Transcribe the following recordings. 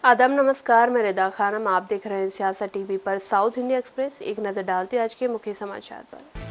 आदाब नमस्कार, मैं रिदा खानम। आप देख रहे हैं सियासत टीवी पर साउथ इंडिया एक्सप्रेस। एक नजर डालते हैं आज के मुख्य समाचार पर।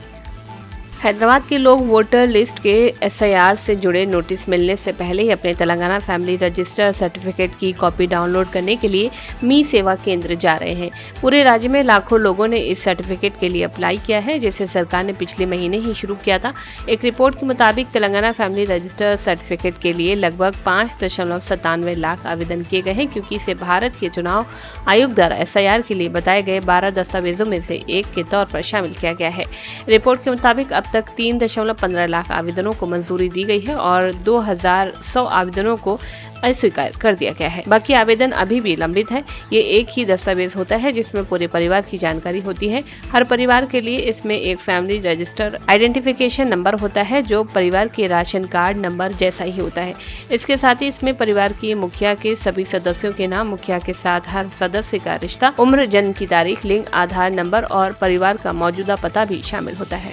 हैदराबाद के लोग वोटर लिस्ट के SIR से जुड़े नोटिस मिलने से पहले ही अपने तेलंगाना फैमिली रजिस्टर सर्टिफिकेट की कॉपी डाउनलोड करने के लिए मी सेवा केंद्र जा रहे हैं। पूरे राज्य में लाखों लोगों ने इस सर्टिफिकेट के लिए अप्लाई किया है, जिसे सरकार ने पिछले महीने ही शुरू किया था। एक रिपोर्ट के मुताबिक तेलंगाना फैमिली रजिस्टर सर्टिफिकेट के लिए लगभग 5.97 लाख आवेदन किए गए हैं, क्योंकि इसे भारत के चुनाव आयोग द्वारा SIR के लिए बताए गए 12 दस्तावेजों में से एक के तौर पर शामिल किया गया है। रिपोर्ट के मुताबिक अब तक 3.15 लाख आवेदनों को मंजूरी दी गई है और 2100 आवेदनों को अस्वीकार कर दिया गया है। बाकी आवेदन अभी भी लंबित है। ये एक ही दस्तावेज होता है जिसमें पूरे परिवार की जानकारी होती है। हर परिवार के लिए इसमें एक फैमिली रजिस्टर आइडेंटिफिकेशन नंबर होता है, जो परिवार के राशन कार्ड नंबर जैसा ही होता है। इसके साथ ही इसमें परिवार की मुखिया के सभी सदस्यों के नाम, मुखिया के साथ हर सदस्य का रिश्ता, उम्र, जन्म की तारीख, लिंग, आधार नंबर और परिवार का मौजूदा पता भी शामिल होता है।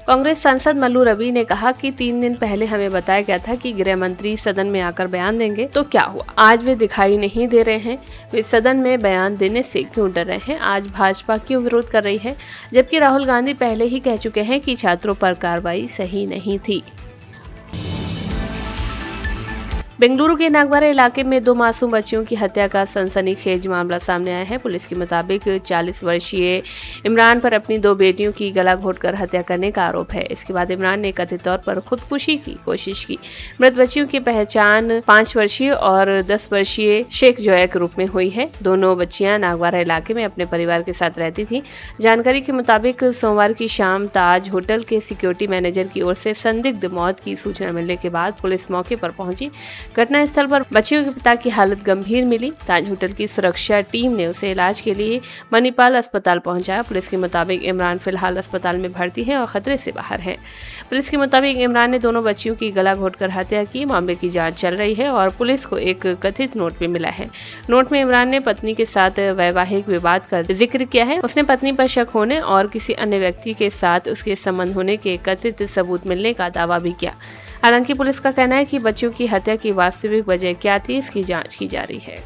कांग्रेस सांसद मल्लू रवि ने कहा कि 3 दिन पहले हमें बताया गया था कि गृह मंत्री सदन में आकर बयान देंगे, तो क्या हुआ? आज वे दिखाई नहीं दे रहे हैं। वे सदन में बयान देने से क्यों डर रहे हैं? आज भाजपा क्यों विरोध कर रही है, जबकि राहुल गांधी पहले ही कह चुके हैं कि छात्रों पर कार्रवाई सही नहीं थी। बेंगलुरु के नागवारा इलाके में 2 मासूम बच्चियों की हत्या का सनसनीखेज मामला सामने आया है। पुलिस के मुताबिक 40 वर्षीय इमरान पर अपनी 2 बेटियों की गला घोंटकर हत्या करने का आरोप है। इसके बाद इमरान ने कथित तौर पर खुदकुशी की कोशिश की। मृत बच्चियों की पहचान 5 वर्षीय और 10 वर्षीय शेख जोया के रूप में हुई है। दोनों बच्चियां नागवारा इलाके में अपने परिवार के साथ रहती थी। जानकारी के मुताबिक सोमवार की शाम ताज होटल के सिक्योरिटी मैनेजर की ओर से संदिग्ध मौत की सूचना मिलने के बाद पुलिस मौके पर पहुंची। घटनास्थल पर बच्चियों के पिता की हालत गंभीर मिली। ताज होटल की सुरक्षा टीम ने उसे इलाज के लिए मणिपाल अस्पताल पहुंचाया। पुलिस के मुताबिक इमरान फिलहाल अस्पताल में भर्ती है और खतरे से बाहर है। पुलिस के मुताबिक इमरान ने दोनों बच्चियों की गला घोंटकर हत्या की। मामले की जांच चल रही है और पुलिस को एक कथित नोट भी मिला है। नोट में इमरान ने पत्नी के साथ वैवाहिक विवाद का जिक्र किया है। उसने पत्नी पर शक होने और किसी अन्य व्यक्ति के साथ उसके संबंध होने के कथित सबूत मिलने का दावा भी किया। हालांकि पुलिस का कहना है कि बच्चों की हत्या की वास्तविक वजह क्या थी, इसकी जांच की जा रही है।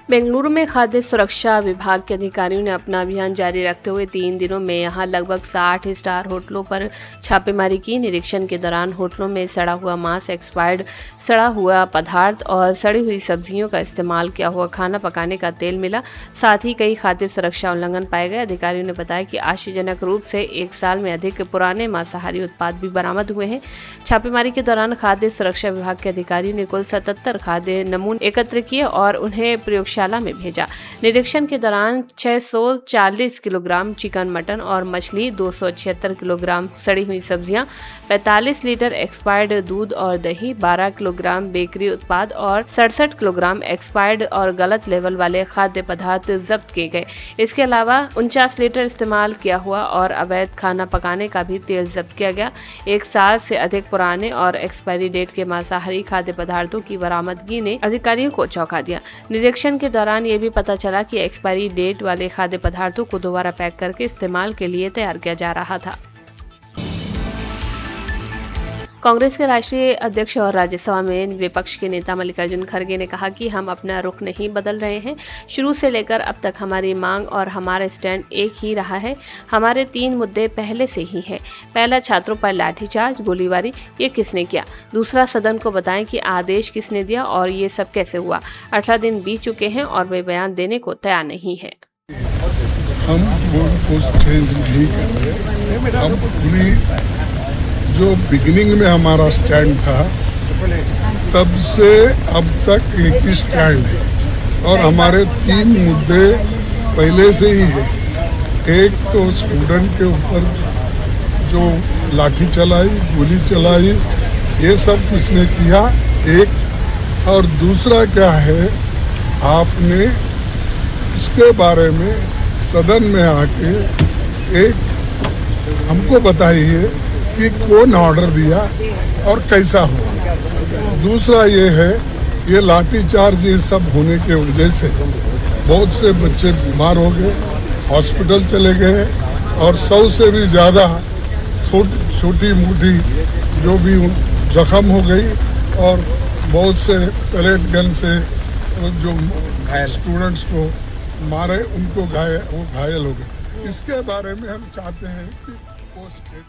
बेंगलुरु में खाद्य सुरक्षा विभाग के अधिकारियों ने अपना अभियान जारी रखते हुए 3 दिनों में यहां लगभग 60 स्टार होटलों पर छापेमारी की। निरीक्षण के दौरान होटलों में सड़ा हुआ मांस, एक्सपायर्ड सड़ा हुआ पदार्थ और सड़ी हुई सब्जियों का इस्तेमाल किया हुआ खाना पकाने का तेल मिला। साथ ही कई खाद्य सुरक्षा उल्लंघन पाए गए। अधिकारियों ने बताया कि आश्चर्यजनक रूप से 1 साल में अधिक पुराने मांसाहारी उत्पाद भी बरामद हुए हैं। छापेमारी के दौरान खाद्य सुरक्षा विभाग के अधिकारियों ने कुल 77 खाद्य नमूने एकत्र किए और उन्हें प्रयोगशाला में भेजा। निरीक्षण के दौरान 640 किलोग्राम चिकन, मटन और मछली, 276 किलोग्राम सड़ी हुई सब्जियां, 45 लीटर एक्सपायर्ड दूध और दही, 12 किलोग्राम बेकरी उत्पाद और 67 किलोग्राम एक्सपायर्ड और गलत लेवल वाले खाद्य पदार्थ जब्त किए गए। इसके अलावा 49 लीटर इस्तेमाल किया हुआ और अवैध खाना पकाने का भी तेल जब्त किया गया। 1 साल से अधिक पुराने और एक्सपायरी डेट के मांसाहारी खाद्य पदार्थों की बरामदगी ने अधिकारियों को चौंका दिया। निरीक्षण के दौरान ये भी पता चला कि एक्सपायरी डेट वाले खाद्य पदार्थों को दोबारा पैक करके इस्तेमाल के लिए तैयार किया जा रहा था। कांग्रेस के राष्ट्रीय अध्यक्ष और राज्यसभा में विपक्ष के नेता मल्लिकार्जुन खड़गे ने कहा कि हम अपना रुख नहीं बदल रहे हैं। शुरू से लेकर अब तक हमारी मांग और हमारा स्टैंड एक ही रहा है। हमारे 3 मुद्दे पहले से ही हैं। पहला, छात्रों पर लाठीचार्ज, गोलीबारी, ये किसने किया? दूसरा, सदन को बताएं कि आदेश किसने दिया और ये सब कैसे हुआ। 18 दिन बीत चुके हैं और वे बयान देने को तैयार नहीं है। हम पोस्ट चेंज नहीं कर रहे। हम पूरी जो बिगिनिंग में हमारा स्टैंड था तब से अब तक एक ही स्टैंड है और हमारे 3 मुद्दे पहले से ही है। एक तो स्टूडेंट के ऊपर जो लाठी चलाई, गोली चलाई, ये सब किसने किया, एक। और दूसरा क्या है, आपने उसके बारे में सदन में आके एक हमको बताइए कि कौन ऑर्डर दिया और कैसा हुआ। दूसरा ये है, ये लाठीचार्ज ये सब होने के वजह से बहुत से बच्चे बीमार हो गए, हॉस्पिटल चले गए और 100 से भी ज़्यादा छोटी मोटी जो भी जख्म हो गई और बहुत से पैलेट गन से जो स्टूडेंट्स को मारे उनको वो घायल हो गए। इसके बारे में हम चाहते हैं कि पोस्ट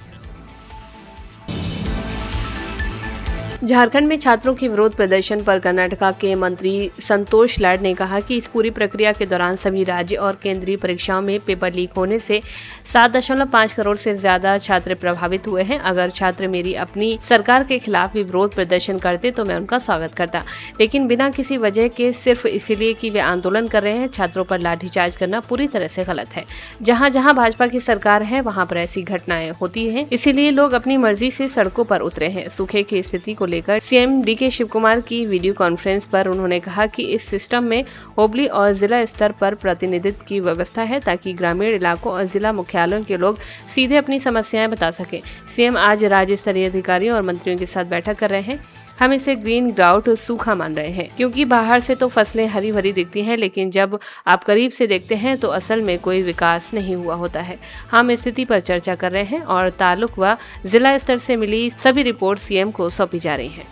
झारखंड में छात्रों के विरोध प्रदर्शन पर कर्नाटका के मंत्री संतोष लाड ने कहा कि इस पूरी प्रक्रिया के दौरान सभी राज्य और केंद्रीय परीक्षाओं में पेपर लीक होने से 7.5 करोड़ से ज्यादा छात्र प्रभावित हुए हैं। अगर छात्र मेरी अपनी सरकार के खिलाफ भी विरोध प्रदर्शन करते तो मैं उनका स्वागत करता, लेकिन बिना किसी वजह के सिर्फ इसीलिए कि वे आंदोलन कर रहे हैं छात्रों पर लाठीचार्ज करना पूरी तरह से गलत है। जहाँ जहाँ भाजपा की सरकार है वहाँ पर ऐसी घटनाएं होती है, इसीलिए लोग अपनी मर्जी से सड़कों पर उतरे हैं। सूखे की स्थिति को लेकर सीएम डीके शिवकुमार की वीडियो कॉन्फ्रेंस पर उन्होंने कहा कि इस सिस्टम में होबली और जिला स्तर पर प्रतिनिधित्व की व्यवस्था है ताकि ग्रामीण इलाकों और जिला मुख्यालयों के लोग सीधे अपनी समस्याएं बता सकें। सीएम आज राज्य स्तरीय अधिकारियों और मंत्रियों के साथ बैठक कर रहे हैं। हम इसे ग्रीन ग्राउट सूखा मान रहे हैं क्योंकि बाहर से तो फसलें हरी भरी दिखती हैं, लेकिन जब आप करीब से देखते हैं तो असल में कोई विकास नहीं हुआ होता है। हम स्थिति पर चर्चा कर रहे हैं और तालुक व जिला स्तर से मिली सभी रिपोर्ट सीएम को सौंपी जा रही हैं।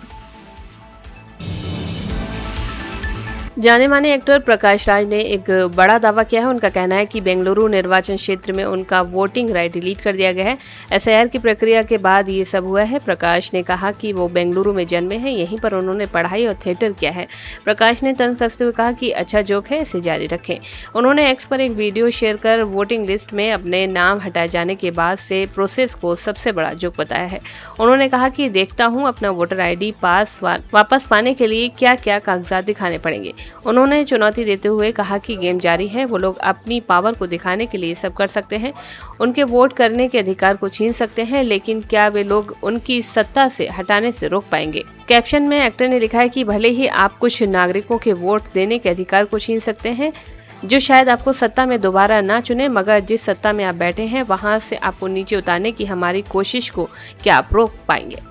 जाने माने एक्टर प्रकाश राज ने एक बड़ा दावा किया है। उनका कहना है कि बेंगलुरु निर्वाचन क्षेत्र में उनका वोटिंग राइट डिलीट कर दिया गया है। एसआईआर की प्रक्रिया के बाद ये सब हुआ है। प्रकाश ने कहा कि वो बेंगलुरु में जन्मे हैं, यहीं पर उन्होंने पढ़ाई और थिएटर किया है। प्रकाश ने तंज कसते हुए कहा कि अच्छा जोक है, इसे जारी रखें। उन्होंने एक्स पर एक वीडियो शेयर कर वोटिंग लिस्ट में अपने नाम हटाए जाने के बाद से प्रोसेस को सबसे बड़ा जोक बताया है। उन्होंने कहा कि देखता हूँ अपना वोटर ID पास वापस पाने के लिए क्या क्या कागजात दिखाने पड़ेंगे। उन्होंने चुनौती देते हुए कहा कि गेम जारी है, वो लोग अपनी पावर को दिखाने के लिए सब कर सकते हैं, उनके वोट करने के अधिकार को छीन सकते हैं, लेकिन क्या वे लोग उनकी सत्ता से हटाने से रोक पाएंगे। कैप्शन में एक्टर ने लिखा है कि भले ही आप कुछ नागरिकों के वोट देने के अधिकार को छीन सकते हैं जो शायद आपको सत्ता में दोबारा ना चुने, मगर जिस सत्ता में आप बैठे हैं वहां से आपको नीचे उतारने की हमारी कोशिश को क्या आप रोक पाएंगे।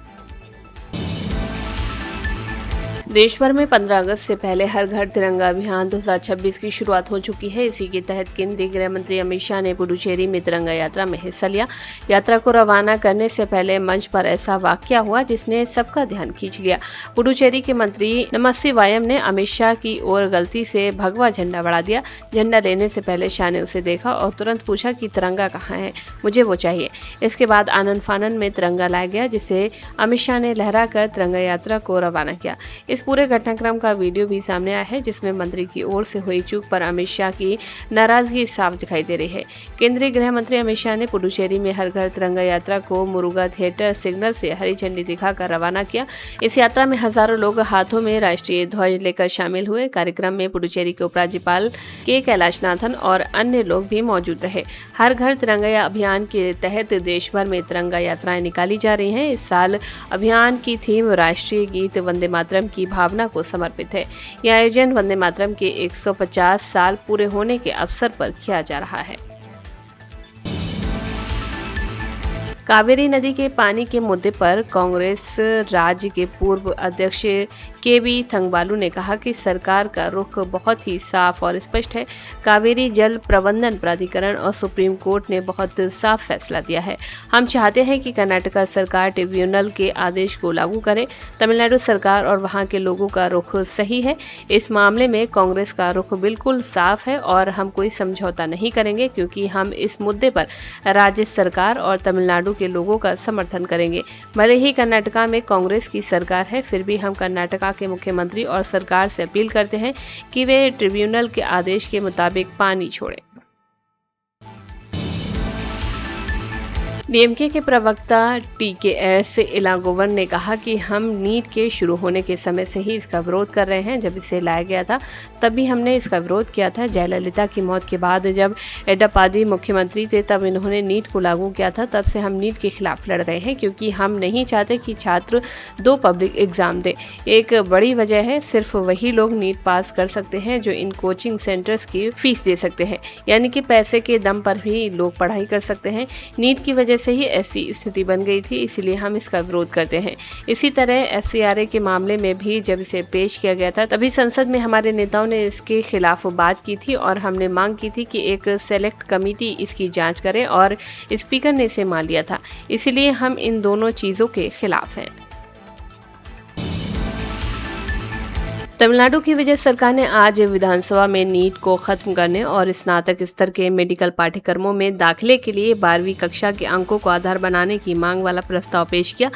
देश भर में 15 अगस्त से पहले हर घर तिरंगा अभियान 2026 की शुरुआत हो चुकी है। इसी के तहत केंद्रीय गृह मंत्री अमित शाह ने पुडुचेरी में तिरंगा यात्रा में हिस्सा लिया। यात्रा को रवाना करने से पहले मंच पर ऐसा वाकया हुआ जिसने सबका ध्यान खींच लिया। पुडुचेरी के मंत्री नमसिवायम ने अमित शाह की ओर गलती से भगवा झंडा बढ़ा दिया। झंडा लेने से पहले शाह ने उसे देखा और तुरंत पूछा कि तिरंगा कहाँ है, मुझे वो चाहिए। इसके बाद आनन फानन में तिरंगा लाया गया, जिसे अमित शाह ने लहरा कर तिरंगा यात्रा को रवाना किया। इस पूरे घटनाक्रम का वीडियो भी सामने आया है, जिसमें मंत्री की ओर से हुई चूक पर अमित शाह की नाराजगी साफ दिखाई दे रही है। केंद्रीय गृह मंत्री अमित शाह ने पुडुचेरी में हर घर तिरंगा यात्रा को मुरुगा थिएटर सिग्नल से हरी झंडी दिखाकर रवाना किया। इस यात्रा में हजारों लोग हाथों में राष्ट्रीय ध्वज लेकर शामिल हुए। कार्यक्रम में पुडुचेरी के उपराज्यपाल के कैलाशनाथन और अन्य लोग भी मौजूद रहे। हर घर तिरंगा अभियान के तहत देश भर में तिरंगा यात्राएं निकाली जा रही हैं। इस साल अभियान की थीम राष्ट्रीय गीत वंदे मातरम की भावना को समर्पित है। यह आयोजन वंदे मातरम के 150 साल पूरे होने के अवसर पर किया जा रहा है। कावेरी नदी के पानी के मुद्दे पर कांग्रेस राज्य के पूर्व अध्यक्ष KB थंगबालू ने कहा कि सरकार का रुख बहुत ही साफ और स्पष्ट है। कावेरी जल प्रबंधन प्राधिकरण और सुप्रीम कोर्ट ने बहुत साफ फैसला दिया है। हम चाहते हैं कि कर्नाटका सरकार ट्रिब्यूनल के आदेश को लागू करे। तमिलनाडु सरकार और वहां के लोगों का रुख सही है। इस मामले में कांग्रेस का रुख बिल्कुल साफ है और हम कोई समझौता नहीं करेंगे, क्योंकि हम इस मुद्दे पर राज्य सरकार और तमिलनाडु के लोगों का समर्थन करेंगे। भले ही कर्नाटका में कांग्रेस की सरकार है, फिर भी हम कर्नाटका के मुख्यमंत्री और सरकार से अपील करते हैं कि वे ट्रिब्यूनल के आदेश के मुताबिक पानी छोड़ें। डीएमके के प्रवक्ता TKS इलागोवन ने कहा कि हम नीट के शुरू होने के समय से ही इसका विरोध कर रहे हैं। जब इसे लाया गया था तब भी हमने इसका विरोध किया था। जयललिता की मौत के बाद जब येडियुरप्पा मुख्यमंत्री थे तब इन्होंने नीट को लागू किया था। तब से हम नीट के खिलाफ लड़ रहे हैं, क्योंकि हम नहीं चाहते कि छात्र 2 पब्लिक एग्जाम दें। एक बड़ी वजह है, सिर्फ वही लोग नीट पास कर सकते हैं जो इन कोचिंग सेंटर्स की फीस दे सकते हैं, यानी कि पैसे के दम पर भी लोग पढ़ाई कर सकते हैं। नीट की वजह से ही ऐसी स्थिति बन गई थी, इसीलिए हम इसका विरोध करते हैं। इसी तरह FCRA के मामले में भी जब इसे पेश किया गया था तभी संसद में हमारे नेताओं ने इसके खिलाफ बात की थी और हमने मांग की थी कि एक सेलेक्ट कमेटी इसकी जांच करे, और स्पीकर ने इसे मान लिया था। इसलिए हम इन दोनों चीजों के खिलाफ हैं। तमिलनाडु की विजय सरकार ने आज विधानसभा में नीट को खत्म करने और स्नातक स्तर के मेडिकल पाठ्यक्रमों में दाखिले के लिए 12वीं कक्षा के अंकों को आधार बनाने की मांग वाला प्रस्ताव पेश किया।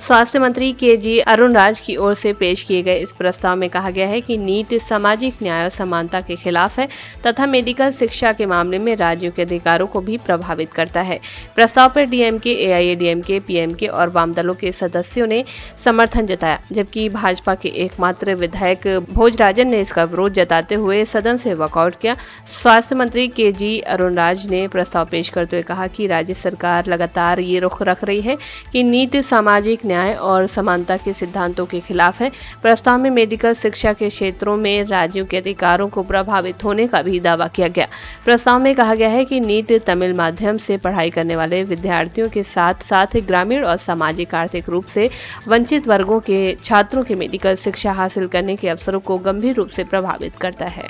स्वास्थ्य मंत्री के.जी. अरुणराज की ओर से पेश किए गए इस प्रस्ताव में कहा गया है कि नीट सामाजिक न्याय और समानता के खिलाफ है तथा मेडिकल शिक्षा के मामले में राज्यों के अधिकारों को भी प्रभावित करता है। प्रस्ताव पर डीएमके, एआईएडीएमके, पीएमके और वाम दलों के सदस्यों ने समर्थन जताया, जबकि भाजपा के एकमात्र विधायक भोजराजन ने इसका विरोध जताते हुए सदन से वॉकआउट किया। स्वास्थ्य मंत्री के.जी. अरुणराज ने प्रस्ताव पेश करते हुए कहा कि राज्य सरकार लगातार ये रुख रख रही है कि नीट सामाजिक न्याय और समानता के सिद्धांतों के खिलाफ है। प्रस्ताव में मेडिकल शिक्षा के क्षेत्रों में राज्यों के अधिकारों को प्रभावित होने का भी दावा किया गया। प्रस्ताव में कहा गया है कि नीट तमिल माध्यम से पढ़ाई करने वाले विद्यार्थियों के साथ साथ ग्रामीण और सामाजिक आर्थिक रूप से वंचित वर्गों के छात्रों के मेडिकल शिक्षा हासिल करने के अवसरों को गंभीर रूप से प्रभावित करता है।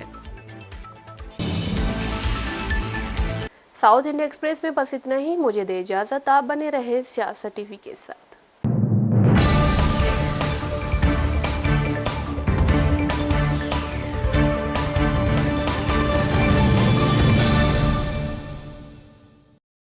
साउथ इंडिया एक्सप्रेस में बस इतना ही। मुझे दे इजाजत। आप बने रहे सियासत टीवी के साथ।